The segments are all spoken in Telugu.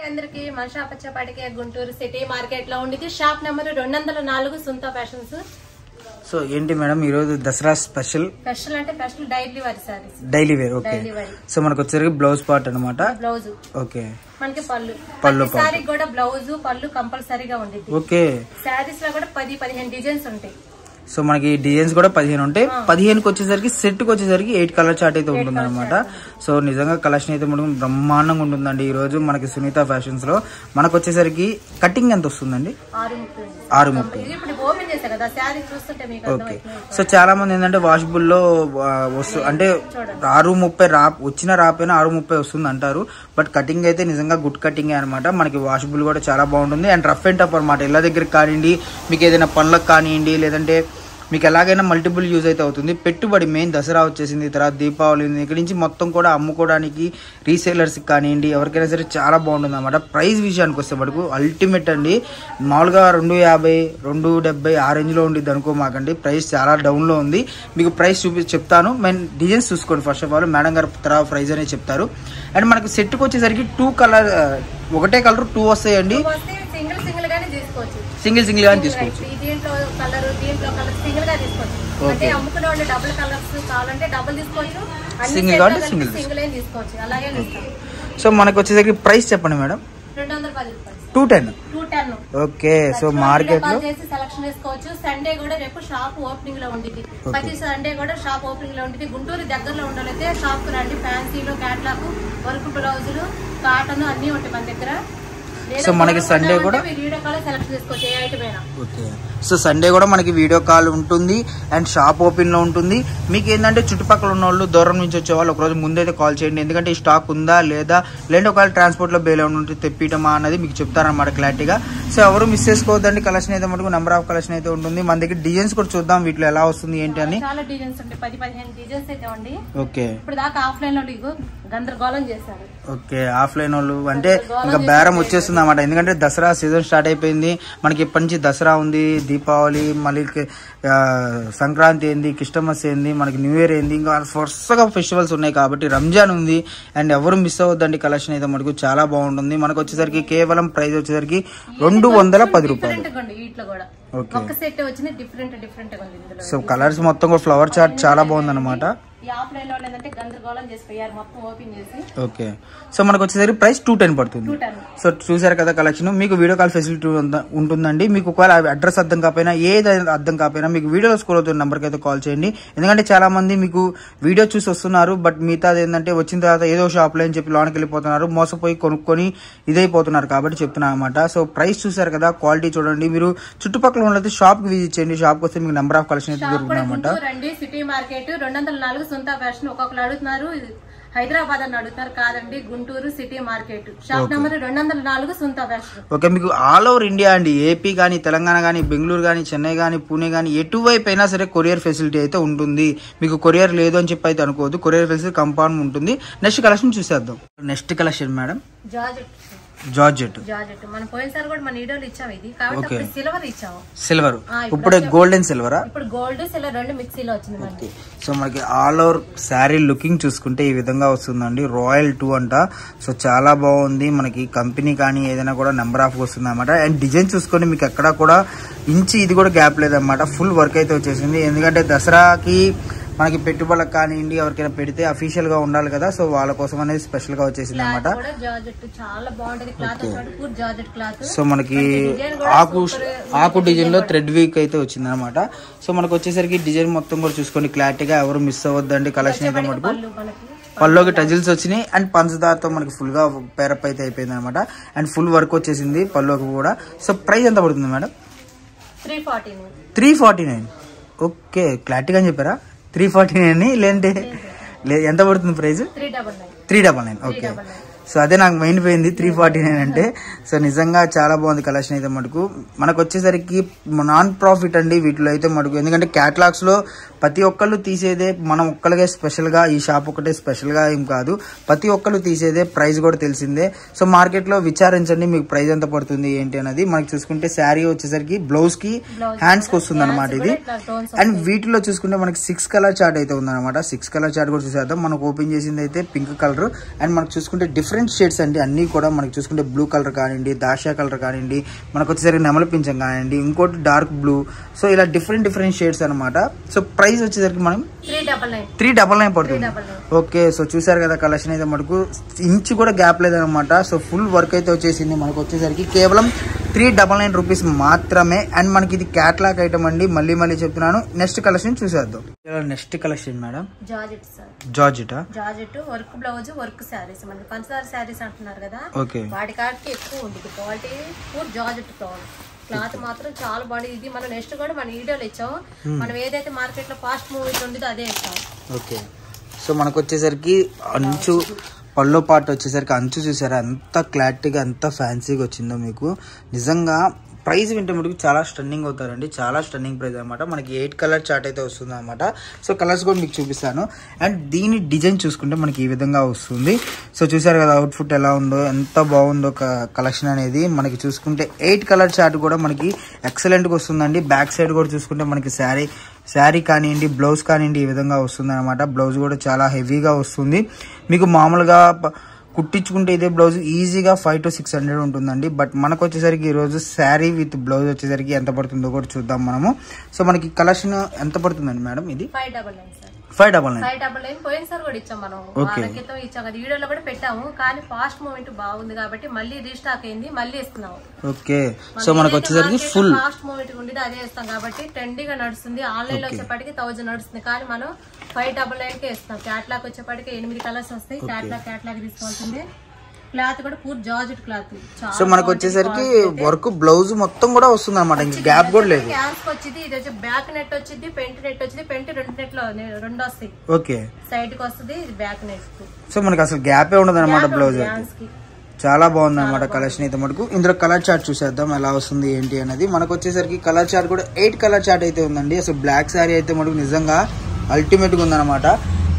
అందరికి మన షాప్ వచ్చేపాటికి గుంటూరు సిటీ మార్కెట్ లో ఉండేది షాప్ నెంబర్ 204 సుంతా ఫ్యాషన్స్. సో ఏంటి మేడం ఈ రోజు దసరా స్పెషల్ అంటే special daily wear saris. Daily wear okay. So మనకు వచ్చేసరికి బ్లౌజ్ పార్ట్ అన్నమాట. Blouse okay. మనకి పళ్ళు సారీ కూడా బ్లౌజ్ పళ్ళు కంపల్సరీగా ఉండేది. ఓకే. సారీస్ లో కూడా 10-15 డిజైన్స్ ఉంటాయి. సో మనకి డిజైన్స్ కూడా 15 ఉంటాయి. 15కి వచ్చేసరికి సెట్ కి వచ్చేసరికి 8 కలర్ చార్ట్ అయితే ఉంటుంది అనమాట. సో నిజంగా కలెక్షన్ అయితే మనకు బ్రహ్మాండంగా ఉంటుందండి. ఈ రోజు మనకి సునీత ఫ్యాషన్స్ లో మనకు వచ్చేసరికి కటింగ్ ఎంత వస్తుందండి? 6:30. ఓకే. సో చాలా మంది ఏంటంటే వాషబుల్ లో అంటే 6:30 వచ్చిన రాపోయినా 6:30 వస్తుంది అంటారు. బట్ కటింగ్ అయితే నిజంగా గుడ్ కటింగ్ అనమాట. మనకి వాషబుల్ కూడా చాలా బాగుంటుంది. అండ్ రఫ్ అండ్ టఫ్ అనమాట. ఇళ్ళ దగ్గరికి కానివ్వండి, మీకు ఏదైనా పనులకు కానివ్వండి, లేదంటే మీకు ఎలాగైనా మల్టిపుల్ యూజ్ అయితే అవుతుంది. పెట్టుబడి మెయిన్ దసరా వచ్చేసింది, తర్వాత దీపావళి ఇక్కడ నుంచి మొత్తం కూడా అమ్ముకోవడానికి రీసేలర్స్కి కానివ్వండి ఎవరికైనా సరే చాలా బాగుంటుంది అనమాట. ప్రైస్ విషయానికి వస్తే మటుకు అల్టిమేట్ అండి. మామూలుగా 250, 270 ఆ రేంజ్లో ఉండిద్ది అనుకోమాకండి. ప్రైస్ చాలా డౌన్లో ఉంది. మీకు ప్రైస్ చెప్తాను. మెయిన్ డిజైన్స్ చూసుకోండి. ఫస్ట్ ఆఫ్ ఆల్ మేడం గారు తర్వాత ప్రైస్ అనేది చెప్తారు. అండ్ మనకి సెట్కి వచ్చేసరికి 2 కలర్ ఒకటే కలర్ 2 వస్తాయండి. సింగిల్ సింగిల్ గానీ తీసుకోవచ్చు. సింగిల్ కాబట్టి సింగిల్. సో మనకు వచ్చేసరికి ప్రైస్ చెప్పండి మేడం. 210. ఓకే. సో మార్కెట్ లో సెలక్షన్ చేసుకోవచ్చు. సండే కూడా రేపు షాప్ ఓపెనింగ్ లో ఉంటుంది. ప్రతి సండే కూడా షాప్ ఓపెనింగ్ లో ఉంటుంది. గుంటూరు దగ్గరలో ఉండాలైతే షాప్ కు రండి. ఫ్యాన్సీలో క్యాట్లాగ్ వర్క్ బ్లౌజులు కాటన్ అన్ని ఉంటాయి మన దగ్గర. సో మనకి సండే కూడా ఓకే. సో సండే కూడా మనకి వీడియో కాల్ ఉంటుంది అండ్ షాప్ ఓపెన్ లో ఉంటుంది. మీకు ఏంటంటే చుట్టుపక్కల ఉన్న వాళ్ళు దూరం నుంచి వచ్చే వాళ్ళు ఒకరోజు ముందైతే కాల్ చేయండి. ఎందుకంటే ఈ స్టాక్ ఉందా లేదా, లేదంటే ఒకవేళ ట్రాన్స్పోర్ట్ లో బేల్ ఉంటే తెప్పియటమా అన్నది మీకు చెప్తారనమాట క్లారిటీగా. సో ఎవరు మిస్ చేసుకోవద్దండి. కలెక్షన్ అయితే మటుకు నెంబర్ ఆఫ్ కలెక్షన్ అయితే ఉంటుంది. మన దగ్గర డిజైన్స్ కూడా చూద్దాం వీటిలో ఎలా వస్తుంది ఏంటి అని. చాలా డిజైన్స్ ఉంటాయి. 10-15 డిజైన్స్ అయితే ఉంది. ఓకే. ఇప్పుడు దాకా ఆఫ్లైన్ లో గందరగోళం చేశారు. ఓకే. ఆఫ్లైన్ వాళ్ళు అంటే ఇంకా బేరం వచ్చేస్తుంది అన్నమాట. ఎందుకంటే దసరా సీజన్ స్టార్ట్ అయిపోయింది. మనకి ఇప్పటి నుంచి దసరా ఉంది, దీపావళి, మళ్ళీ సంక్రాంతి ఏంది, క్రిస్టమస్ ఏంది, మనకి న్యూ ఇయర్ ఏంది, ఇంకా వరుసగా ఫెస్టివల్స్ ఉన్నాయి కాబట్టి రంజాన్ ఉంది. అండ్ ఎవరు మిస్ అవ్వద్దండి. కలెక్షన్ అయితే మనకు చాలా బాగుంటుంది. మనకు వచ్చేసరికి కేవలం ప్రైస్ వచ్చేసరికి 210 రూపాయలు. సో కలర్స్ మొత్తం కూడా ఫ్లవర్ చార్ట్ చాలా బాగుంది అనమాట. ఓకే. సో మనకు వచ్చేసరికి ప్రైస్ 210 పడుతుంది. సో చూసారు కదా కలెక్షన్. మీకు వీడియో కాల్ ఫెసిలిటీ ఉంటుందండి. మీకు ఒకవేళ అడ్రస్ అర్థం కాకపోయినా, ఏది అర్థం కాకపోయినా మీకు వీడియోలో స్క్రోల్ అవుతున్న నెంబర్కి అయితే కాల్ చేయండి. ఎందుకంటే చాలా మంది మీకు వీడియో చూసి వస్తున్నారు. బట్ మిగతాది ఏంటంటే వచ్చిన తర్వాత ఏదో షాప్ లో అని చెప్పి లోనికి వెళ్ళిపోతున్నారు, మోసపోయి కొనుక్కొని ఇదైపోతున్నారు కాబట్టి చెప్తున్నాను అనమాట. సో ప్రైస్ చూసారు కదా, క్వాలిటీ చూడండి. మీరు చుట్టుపక్కల ఉన్నది షాప్ కి విజిట్ చేయండి. షాప్ వస్తే మీకు నెంబర్ ఆఫ్ కలెక్షన్ అయితే దొరుకుతుంది అనమాట. City market 204 Suntha fashion. ఒక్కొక్కరు అడుగుతున్నారు హైదరాబాద్ అని అడుగుతారు. కాదండి, Guntur city market shop number 204 Suntha fashion. Okay. మీకు ఆల్ ఓవర్ ఇండియా అండి. ఏపీ కానీ, తెలంగాణ కానీ, బెంగళూరు కానీ, చెన్నై కానీ, పూణే కానీ, ఎటువైపు అయినా సరే కొరియర్ ఫెసిలిటీ అయితే ఉంటుంది. మీకు కొరియర్ లేదు అని చెప్పి అయితే అనుకోవద్దు. కొరియర్ ఫెసిలిటీ కంఫర్మ్ ఉంటుంది. నెక్స్ట్ కలెక్షన్ చూసేద్దాం. Next collection madam georgette. మనం పోయినసారి కూడా మన వీడియోలు ఇచ్చాము. ఇది కాబట్టి సిల్వర్ ఇచ్చాము. సిల్వర్ ఇప్పుడు గోల్డ్ అండ్ సిల్వరా? ఇప్పుడు గోల్డ్ సిల్వర్ రెండు మిక్సీలో వచ్చింది మనకి. సో మనకి ఆల్ ఓవర్ శారీ లుకింగ్ చూసుకుంటే ఈ విధంగా వస్తుందండి. రాయల్ 2 అంట. సో చాలా బాగుంది. మనకి కంపెనీ కానీ ఏదైనా కూడా నెంబర్ ఆఫ్ వస్తుంది అనమాట. అండ్ డిజైన్ చూసుకొని మీకు ఎక్కడ కూడా ఇంచి ఇది కూడా గ్యాప్ లేదన్నమాట. ఫుల్ వర్క్ అయితే వచ్చేసింది. ఎందుకంటే దసరాకి మనకి పెట్టుబడులకు కానివ్వండి ఎవరికైనా పెడితే అఫీషియల్ గా ఉండాలి కదా. సో వాళ్ళ కోసం అనేది స్పెషల్ గా వచ్చేసింది అనమాట. సో మనకి ఆకు డిజైన్ లో థ్రెడ్ వీక్ అయితే వచ్చింది అనమాట. సో మనకు వచ్చేసరికి డిజైన్ మొత్తం కూడా చూసుకోండి క్లారిటీగా. ఎవరు మిస్ అవ్వద్దండి. కలెక్షన్ అయితే మటుకు పల్లోకి టజిల్స్ వచ్చినాయి. అండ్ పంచదారతో మనకి ఫుల్ గా పేరప్ అయితే అయిపోయింది అనమాట. అండ్ ఫుల్ వర్క్ వచ్చేసింది పల్లోకి కూడా. సో ప్రైస్ ఎంత పడుతుంది మేడం? 349. ఓకే. క్లారిటీగా చెప్పారా? 349 లేదంటే ఎంత పడుతుంది ప్రైస్? 399. ఓకే. సో అదే నాకు మైండ్ పోయింది 349 అంటే. సో నిజంగా చాలా బాగుంది కలెక్షన్ అయితే మటుకు. మనకు వచ్చేసరికి నాన్ ప్రాఫిట్ అండి వీటిలో అయితే మటుకు. ఎందుకంటే క్యాటలాగ్స్ లో ప్రతి ఒక్కళ్ళు తీసేదే మనం ఒక్కరిగా స్పెషల్ గా, ఈ షాప్ ఒకటే స్పెషల్ గా ఏం కాదు, ప్రతి ఒక్కళ్ళు తీసేదే. ప్రైస్ కూడా తెలిసిందే. సో మార్కెట్ లో విచారించండి మీకు ప్రైస్ ఎంత పడుతుంది ఏంటి అనేది. మనకి చూసుకుంటే శారీ వచ్చేసరికి బ్లౌజ్ కి హ్యాండ్స్ కి వస్తుంది అనమాట ఇది. అండ్ వీటిలో చూసుకుంటే మనకి 6 కలర్ చార్ట్ అయితే ఉందన్నమాట. 6 కలర్ చార్ట్ కూడా చూసేద్దాం. మనకు ఓపెన్ చేసింది అయితే పింక్ కలర్. అండ్ మనకు చూసుకుంటే డిఫరెంట్ డిఫరెంట్ షేడ్స్ అండి అన్నీ కూడా మనకి చూసుకుంటే బ్లూ కలర్ కానివ్వండి, దాషా కలర్ కానివ్వండి, మనకు వచ్చేసరికి నెమలి పింఛం కానివ్వండి, ఇంకోటి డార్క్ బ్లూ. సో ఇలా డిఫరెంట్ షేడ్స్ అనమాట. సో ప్రైస్ వచ్చేసరికి మనం 399 పడుతుంది. ఓకే, సో చూసారు కదా కలెక్షన్ అయితే మనకు ఇంచు కూడా గ్యాప్ లేదనమాట. సో ఫుల్ వర్క్ అయితే వచ్చేసింది మనకు వచ్చేసరికి కేవలం 399 రూపీస్ మాత్రమే. అండ్ మనకి ఇది క్యాట్లాగ్ ఐటమ్ అండి, మళ్ళీ చెప్తున్నాను. నెక్స్ట్ కలెక్షన్ చూసేద్దాం. Next collection madam georgette work blouse work saris, మనకి పంచదార శారీస్ అంటున్నారు కదా, వాటి కాడికి ఎక్కువ ఉంది క్వాలిటీ. పూర్ జార్జెట్ క్లాత్ మాత్రం చాలా బాగుంది. ఇది మనం నెక్స్ట్ కూడా మన వీడియోలో ఇచ్చాం. మనం ఏదైతే మార్కెట్ లో ఫాస్ట్ మూవీస్ ఉండేదో అదే ఇస్తాం. ఓకే, సో మనకు వచ్చేసరికి అంచు పల్లో పార్ట్ వచ్చేసరికి అంచు చూసారా ఎంత క్లారిటీగా ఎంత ఫ్యాన్సీగా వచ్చిందో మీకు. నిజంగా ప్రైస్ వింటే మటుకు చాలా స్టన్నింగ్ అవుతారండి, చాలా స్టన్నింగ్ ప్రైస్ అనమాట. మనకి 8 కలర్ చార్ట్ అయితే వస్తుంది అనమాట. సో కలర్స్ కూడా మీకు చూపిస్తాను. అండ్ దీని డిజైన్ చూసుకుంటే మనకి ఈ విధంగా వస్తుంది. సో చూసారు కదా అవుట్ఫిట్ ఎలా ఉందో, ఎంత బాగుందో కలెక్షన్ అనేది. మనకి చూసుకుంటే 8 కలర్ చార్ట్ కూడా మనకి ఎక్సలెంట్గా వస్తుందండి. బ్యాక్ సైడ్ కూడా చూసుకుంటే మనకి శారీ కానివ్వండి, బ్లౌజ్ కానివ్వండి ఈ విధంగా వస్తుంది అనమాట. బ్లౌజ్ కూడా చాలా హెవీగా వస్తుంది. మీకు మామూలుగా కుట్టించుకుంటే ఇదే బ్లౌజ్ ఈజీగా 500 to 600 ఉంటుందండి. బట్ మనకు వచ్చేసరికి ఈరోజు శారీ విత్ బ్లౌజ్ వచ్చేసరికి ఎంత పడుతుందో కూడా చూద్దాం మనము. సో మనకి కలెక్షన్ ఎంత పడుతుందండి మేడం? ఇది 599 పోయినసారి కూడా ఇచ్చాం మనం, క్రితం ఇచ్చాం కదా, వీడియోలో కూడా పెట్టాము. కానీ ఫాస్ట్ మూమెంట్ బాగుంది కాబట్టి మళ్ళీ రీస్టాక్ అయింది, మళ్ళీ ఇస్తున్నాము. ఓకే, సో మనకు వచ్చేసరికి ఫుల్ ఫాస్ట్ మూమెంట్ ఉండేది అదే ఇస్తాం కాబట్టి ట్రెండీగా నడుస్తుంది. ఆన్లైన్ లో వచ్చేప్పటికి 1000 నడుస్తుంది, కానీ మనం 599 కే ఇస్తాం. క్యాట్లాగ్ వచ్చేప్పటికి 8 కలర్స్ వస్తాయి. క్యాట్లాగ్ తీసుకోవాల్సిందే. క్లాత్ కూడా పూర్ జార్జెట్ క్లాత్. సో మనకు వచ్చేసరికి వర్క్ బ్లౌజ్ మొత్తం కూడా వస్తుంది అనమాట, ఇంకా గ్యాప్ కూడా లేదు. క్యాన్స్ వచ్చింది, ఇది వచ్చి బ్యాక్ నెట్ వచ్చింది, పెంట్ నెట్ వచ్చింది. పెంట్ 2 నెట్లు 2 వస్తాయి. ఓకే, సైడ్ కి వస్తుంది, ఇది బ్యాక్ నెట్. సో మనకి అసలు గ్యాపే ఉండదు అనమాట బ్లౌజ్. చాలా బాగుంది అనమాట కలెక్షన్ అయితే మటుకు. ఇందులో కలర్ చార్ట్ చూసేద్దాం ఎలా వస్తుంది ఏంటి అనేది. మనకు వచ్చేసరికి కలర్ చార్ట్ కూడా 8 కలర్ చార్ట్ అయితే ఉందండి. అసలు బ్లాక్ శారీ అయితే మటుకు నిజంగా అల్టిమేట్ గా ఉందన్నమాట.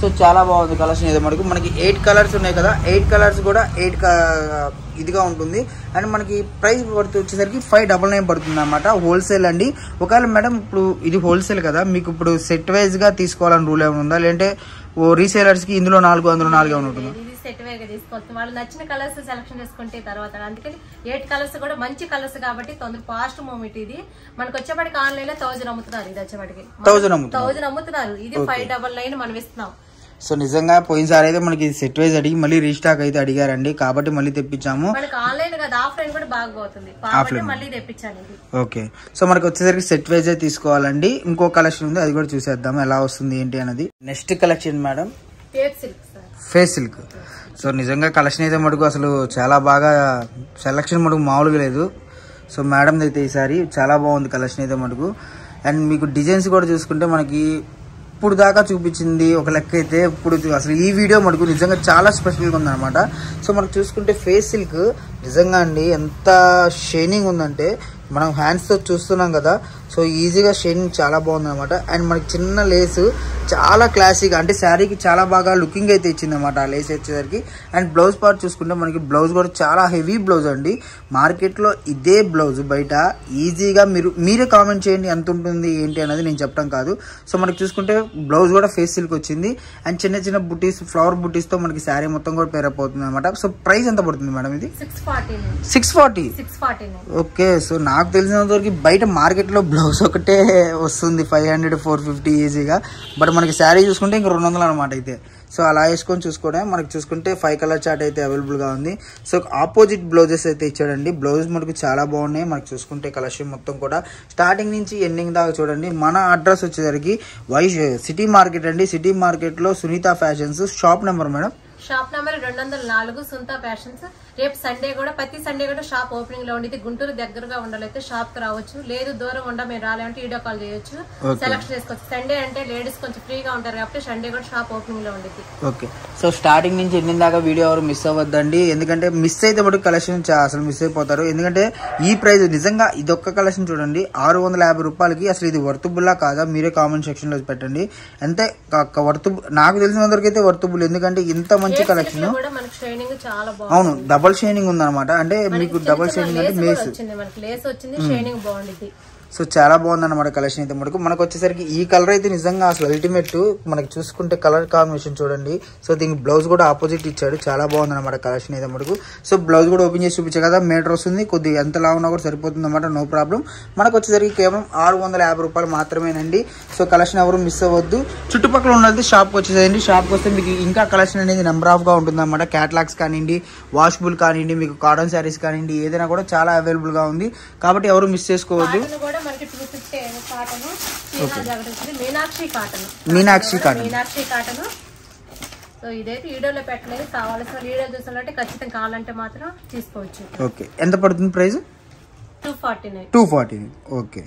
సో చాలా బాగుంది కలెక్షన్ అయితే మటుకు. మనకి 8 కలర్స్ ఉన్నాయి కదా, 8 కలర్స్ కూడా 8 ఇదిగా ఉంటుంది. అండ్ మనకి ప్రైస్ వచ్చేసరికి 599 పడుతుంది అనమాట. హోల్సేల్ అండి. ఒకవేళ మేడం ఇప్పుడు ఇది హోల్సేల్ కదా, మీకు ఇప్పుడు సెట్ వైజ్ గా తీసుకోవాలని రూల్ ఏమైనా ఉందా, లేదంటే ఓ రీసేలర్స్ కి ఇందులో 4 అందులో 4 ఏమైనా ఉంటుందా? సెట్ వేగా తీసుకోవచ్చు, వాళ్ళు నచ్చిన కలర్స్ సెలెక్షన్ చేసుకుంటే తర్వాత. అందుకని 8 కలర్స్ కూడా మంచి కలర్స్ కాబట్టి తొందర ఫాస్ట్ మూమెంట్. ఇది మనకు వచ్చేప్పటికి ఆన్లైన్ లో 1000 అమ్ముతున్నారు. ఇది వచ్చేప్పటికి 1000 అమ్ముతున్నారు. ఇది 599 మనం ఇస్తున్నాం. సో నిజంగా పోయినసారి అయితే మనకి సెట్ వైజ్ అడిగి మళ్ళీ రీస్టాక్ అయితే అడిగారండి, కాబట్టి మళ్ళీ తెప్పించాము. మనకి ఆన్లైన్ కదా, ఆఫ్లైన్ కూడా బాగా పోతుంది కాబట్టి మళ్ళీ తెప్పించాను. ఓకే, సో మనకి వచ్చేసరికి సెట్ వైజ్ తీసుకోవాలండి. ఇంకో కలెక్షన్ ఉంది, అది కూడా చూసేద్దాం ఎలా వస్తుంది ఏంటి అనేది. Next collection madam face silk. So నిజంగా కలెక్షన్ అయితే మటుకు అసలు చాలా బాగా సెలక్షన్ మటుకు మామూలుగా లేదు. సో మేడం అయితే ఈసారి చాలా బాగుంది కలెక్షన్ అయితే మటుకు. అండ్ మీకు డిజైన్స్ కూడా చూసుకుంటే మనకి ఇప్పుడు దాకా చూపించింది ఒక లెక్క అయితే, ఇప్పుడు అసలు ఈ వీడియో మటుకు నిజంగా చాలా స్పెషల్గా ఉందన్నమాట. సో మనకు చూసుకుంటే ఫేస్ సిల్క్ నిజంగా అండి ఎంత షైనింగ్ ఉందంటే, మనం హ్యాండ్స్తో చూస్తున్నాం కదా, సో ఈజీగా షైనింగ్ చాలా బాగుందన్నమాట. అండ్ మనకి చిన్న లేస్ చాలా క్లాసీగా, అంటే శారీకి చాలా బాగా లుకింగ్ అయితే ఇచ్చింది అనమాట ఆ లేస్ వచ్చేసరికి. అండ్ బ్లౌజ్ పార్ట్ చూసుకుంటే మనకి బ్లౌజ్ కూడా చాలా హెవీ బ్లౌజ్ అండి. మార్కెట్లో ఇదే బ్లౌజ్ బయట ఈజీగా మీరే కామెంట్ చేయండి ఎంత ఉంటుంది ఏంటి అనేది, నేను చెప్పడం కాదు. సో మనకి చూసుకుంటే బ్లౌజ్ కూడా ఫేస్ సిల్క్ వచ్చింది. అండ్ చిన్న చిన్న బుటీస్, ఫ్లవర్ బుటీస్తో మనకి శారీ మొత్తం కూడా పేరప్ అవుతుంది అనమాట. సో ప్రైస్ ఎంత పడుతుంది మేడం ఇది? 640. ఓకే, సో నాకు తెలిసినంత వరకు బయట మార్కెట్లో బ్లౌజ్ ఒకటే వస్తుంది 500 450 ఈజీగా. బట్ మనకి శారీ చూసుకుంటే ఇంకా 200 అనమాట అయితే. సో అలా వేసుకొని చూసుకోవడం. మనకి చూసుకుంటే 5 కలర్ చార్ట్ అయితే అవైలబుల్గా ఉంది. సో ఆపోజిట్ బ్లౌజెస్ అయితే ఇచ్చాడండి. బ్లౌజ్ మనకు చాలా బాగున్నాయి. మనకి చూసుకుంటే కలెక్షన్ మొత్తం కూడా స్టార్టింగ్ నుంచి ఎండింగ్ దాకా చూడండి. మన అడ్రస్ వచ్చేసరికి సిటీ మార్కెట్ అండి. సిటీ మార్కెట్లో Sunita fashions. Shop number madam? Shop number 204 Sunita fashions. రేపు సండే కూడా, ప్రతి సండే కూడా షాప్ ఓపెనింగ్ లో ఉండేది. గుంటూరు దగ్గరగా ఉండాలైతే షాప్ కి రావచ్చు, లేదు దూరం ఉండ మీరు రాలంటే వీడియో కాల్ చేయొచ్చు, సెలెక్ట్ చేసుకోవచ్చు. సండే అంటే లేడీస్ కొంచెం ఫ్రీగా ఉంటారు కాబట్టి సండే కూడా షాప్ ఓపెనింగ్ లో ఉండేది. ఓకే, సో స్టార్టింగ్ నుంచి ఎండింగ్ దాకా వీడియో ఎవరు మిస్ అవ్వద్దండి, ఎందుకంటే మిస్ అయితే మటుకు కలెక్షన్ అసలు మిస్ అయిపోతారు. ఎందుకంటే ఈ ప్రైస్ నిజంగా ఇదొక్క కలెక్షన్ చూడండి 650 రూపాయలకి. అసలు ఇది వర్తబుల్లా కాదా మీరే కామెంట్ సెక్షన్ లో పెట్టండి. అంతే వర్తబుల్, నాకు తెలిసినంత వరకు అయితే వర్తబుల్. ఎందుకంటే ఇంత మంచి కలెక్షన్. అవును, డబల్ షైనింగ్ ఉందన్నమాట. అంటే మీకు డబల్ షైనింగ్ అంటే లేస్ వచ్చింది. సో చాలా బాగుంది అనమాట కలెక్షన్ అయితే మనకు వచ్చేసరికి ఈ కలర్ అయితే నిజంగా అసలు అల్టిమేట్. మనకి చూసుకుంటే కలర్ కాంబినేషన్ చూడండి. సో దీనికి బ్లౌజ్ కూడా ఆపోజిట్ ఇచ్చాడు. చాలా బాగుంది అనమాట కలెక్షన్ అయితే మనకు. సో బ్లౌజ్ కూడా ఓపెన్ చేసి చూపించే కదా, మీటర్ వస్తుంది, కొద్దిగా ఎంతలా ఉన్నా కూడా సరిపోతుంది అనమాట, నో ప్రాబ్లం. మనకు వచ్చేసరికి కేవలం 650 రూపాయలు మాత్రమేనండి. సో కలెక్షన్ ఎవరు మిస్ అవ్వద్దు. చుట్టుపక్కల ఉన్నది షాప్కి వచ్చేసేయండి. షాప్కి వస్తే మీకు ఇంకా కలెక్షన్ అనేది నెంబర్ ఆఫ్ గా ఉంటుంది అనమాట. క్యాటలాగ్స్ కానివ్వండి, వాషబుల్ కానివ్వండి, మీకు కాటన్ శారీస్ కానివ్వండి, ఏదైనా కూడా చాలా అవైలబుల్ గా ఉంది. కాబట్టి ఎవరు మిస్ చేసుకోవద్దు. మీనాక్షి కాటన్. సో ఇదైతే వీడియోలో పెట్టలేదు, కావాల్సిన వీడియో చూసాలంటే ఖచ్చితంగా కావాలంటే మాత్రం తీసుకోవచ్చు. ఓకే, ఎంత పడుతుంది ప్రైస్? 249. ఓకే.